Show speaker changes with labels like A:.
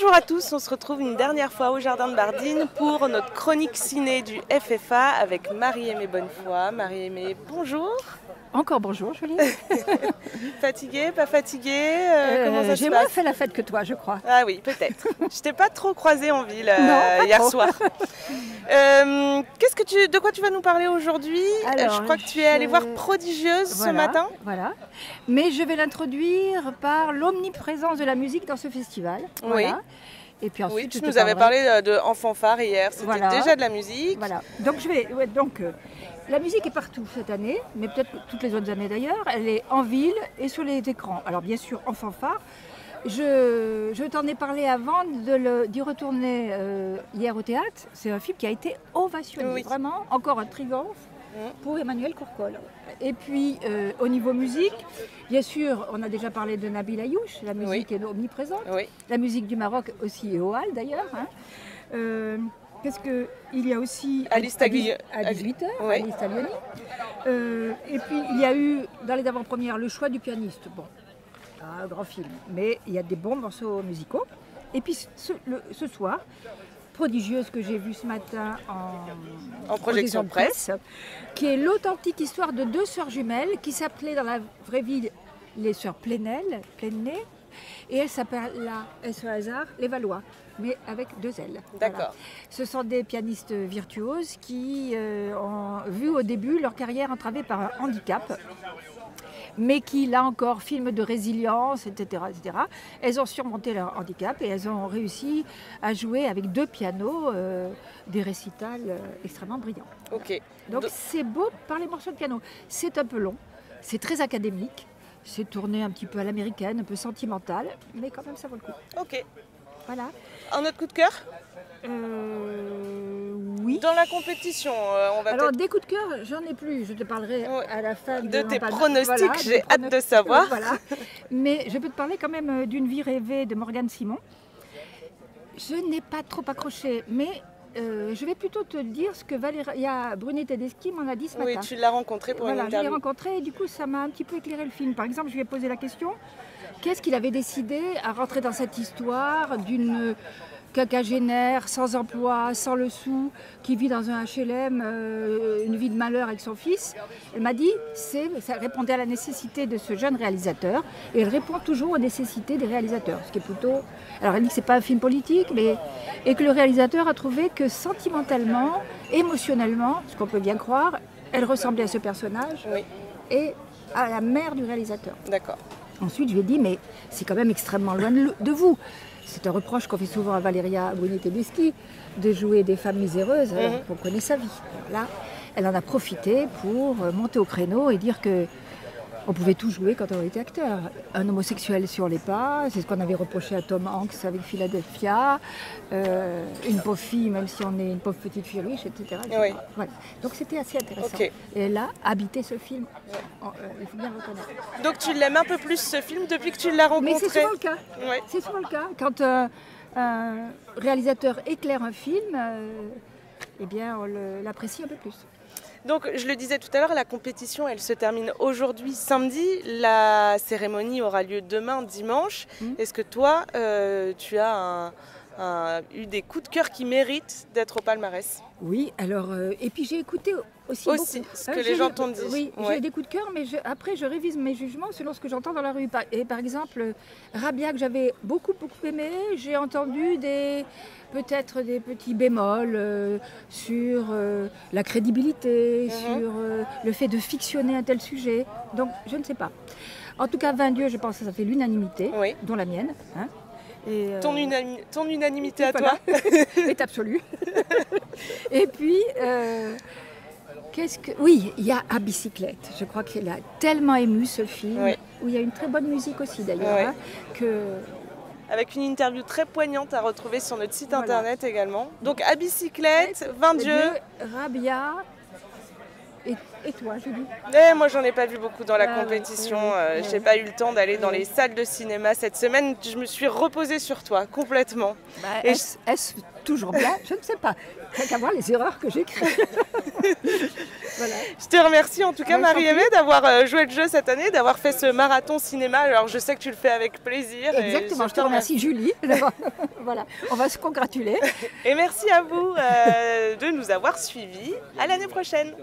A: Bonjour à tous, on se retrouve une dernière fois au Jardin de Bardines pour notre chronique ciné du FFA avec Marie-Aimée Bonnefoy. Marie-Aimée, bonjour.
B: Encore bonjour, Julie.
A: Fatiguée, pas fatiguée comment ça se
B: J'ai
A: passe?
B: moins fait la fête que toi, je crois.
A: Ah oui, peut-être. Je t'ai pas trop croisée en ville
B: Non,
A: hier
B: trop.
A: soir. De quoi tu vas nous parler aujourd'hui?
B: Alors,
A: je crois que tu es allée voir Prodigieuse ce matin.
B: Voilà. Mais je vais l'introduire par l'omniprésence de la musique dans ce festival.
A: Oui.
B: Voilà. Et puis ensuite,
A: Oui, tu
B: je te
A: nous avais
B: parlerai-
A: parlé de En fanfare hier. C'était
B: Voilà.
A: déjà de la musique.
B: Voilà. Donc la musique est partout cette année, mais peut-être toutes les autres années d'ailleurs. Elle est en ville et sur les écrans. Alors bien sûr en fanfare. Je t'en ai parlé avant d'y retourner hier au théâtre. C'est un film qui a été ovationné.
A: Oui.
B: Vraiment, encore un triomphe pour Emmanuel Courcol. Et puis au niveau musique, bien sûr, on a déjà parlé de Nabil Ayouch. La musique est omniprésente.
A: Oui.
B: La musique du Maroc aussi et au Hall d'ailleurs. Qu'est-ce qu'il y a aussi
A: Alice
B: à
A: Taglioni.
B: 18h,
A: Oui.
B: Alice Taglioni. Et puis il y a eu dans les avant-premières Le choix du pianiste. Bon, un grand film, mais il y a des bons morceaux musicaux. Et puis ce soir, Prodigieuse que j'ai vu ce matin
A: En projection
B: de
A: presse,
B: qui est l'authentique histoire de deux sœurs jumelles qui s'appelaient dans la vraie vie les sœurs Plenel, et elles s'appellent là, S.E. hasard, les Valois, mais avec deux L.
A: D'accord.
B: Voilà. Ce sont des pianistes virtuoses qui ont vu au début leur carrière entravée par un handicap, mais qui, là encore, filment de résilience, etc., etc. Elles ont surmonté leur handicap et elles ont réussi à jouer avec deux pianos des récitals extrêmement brillants.
A: Ok.
B: Donc c'est beau par les morceaux de piano. C'est un peu long, c'est très académique, c'est tourné un petit peu à l'américaine, un peu sentimental, mais quand même ça vaut le coup.
A: Ok.
B: Voilà.
A: Un autre coup de cœur
B: Oui.
A: dans la compétition. On va
B: Alors
A: peut-être
B: des coups de cœur, j'en ai plus. Je te parlerai à la fin
A: de tes
B: mon
A: pronostics.
B: voilà,
A: J'ai
B: des
A: hâte de
B: pronostics,
A: savoir.
B: Voilà. Mais je peux te parler quand même d'une vie rêvée de Morgane Simon. Je n'ai pas trop accroché, mais je vais plutôt te dire ce que Valéria Brunet Tedeschi m'en a dit ce
A: Oui,
B: matin.
A: tu l'as rencontré pour une
B: Voilà, je l'ai
A: interview.
B: rencontré et du coup ça m'a un petit peu éclairé le film. Par exemple, je lui ai posé la question, qu'est-ce qu'il avait décidé à rentrer dans cette histoire d'une quinquagénaire, sans emploi, sans le sou, qui vit dans un HLM, une vie de malheur avec son fils. Elle m'a dit, ça répondait à la nécessité de ce jeune réalisateur, et elle répond toujours aux nécessités des réalisateurs, ce qui est plutôt... Alors elle dit que ce n'est pas un film politique, et que le réalisateur a trouvé que sentimentalement, émotionnellement, ce qu'on peut bien croire, elle ressemblait à ce personnage
A: Oui,
B: et à la mère du réalisateur.
A: d'accord.
B: Ensuite, je lui ai dit, mais c'est quand même extrêmement loin de vous. C'est un reproche qu'on fait souvent à Valéria Brunet Tedeschi, de jouer des femmes miséreuses, alors qu'on connaît sa vie. Alors là, elle en a profité pour monter au créneau et dire que on pouvait tout jouer quand on était acteur. Un homosexuel sur les pas, c'est ce qu'on avait reproché à Tom Hanks avec Philadelphia, une pauvre fille, même si on est une pauvre petite fille riche, etc. etc.
A: Oui.
B: Voilà. Donc c'était assez intéressant.
A: Ok.
B: Et elle a habité ce film, il faut bien le reconnaître.
A: Donc tu l'aimes un peu plus ce film depuis que tu l'as rencontré?
B: Mais c'est souvent le cas.
A: Ouais.
B: C'est souvent le cas. Quand un réalisateur éclaire un film, eh bien on l'apprécie un peu plus.
A: Donc je le disais tout à l'heure, la compétition elle se termine aujourd'hui samedi. La cérémonie aura lieu demain dimanche. Est-ce que toi tu as eu des coups de cœur qui méritent d'être au palmarès?
B: Oui, alors et puis j'ai écouté aussi beaucoup.
A: Ce que les gens t'ont dit.
B: Oui,
A: Ouais.
B: j'ai des coups de cœur, mais après je révise mes jugements selon ce que j'entends dans la rue. Et par exemple, Rabia que j'avais beaucoup aimé, j'ai entendu peut-être des petits bémols sur la crédibilité, sur le fait de fictionner un tel sujet. Donc je ne sais pas. En tout cas, 20 dieux, je pense que ça fait l'unanimité,
A: Oui.
B: dont la mienne. Hein. Et,
A: Ton unanimité à
B: voilà.
A: toi.
B: est absolue. Et puis, oui, il y a À bicyclette. Je crois qu'elle a tellement ému ce film,
A: Oui.
B: où il y a une très bonne musique aussi d'ailleurs,
A: Oui.
B: hein, que...
A: Avec une interview très poignante à retrouver sur notre site
B: Voilà.
A: internet également. Donc à bicyclette, 20 dieux.
B: Rabia, Et toi, Julie?
A: Moi, j'en ai pas vu beaucoup dans la compétition. J'ai pas eu le temps d'aller dans les salles de cinéma cette semaine. Je me suis reposée sur toi complètement.
B: Est-ce toujours bien? Je ne sais pas. Rien qu'à voir les erreurs que j'écris. Voilà.
A: Je te remercie en tout cas, Marie-Aimée, d'avoir joué le jeu cette année, d'avoir fait ce marathon cinéma. Alors, je sais que tu le fais avec plaisir.
B: Exactement. Je te remercie, Julie. Voilà. On va se congratuler.
A: Et merci à vous de nous avoir suivis. À l'année prochaine.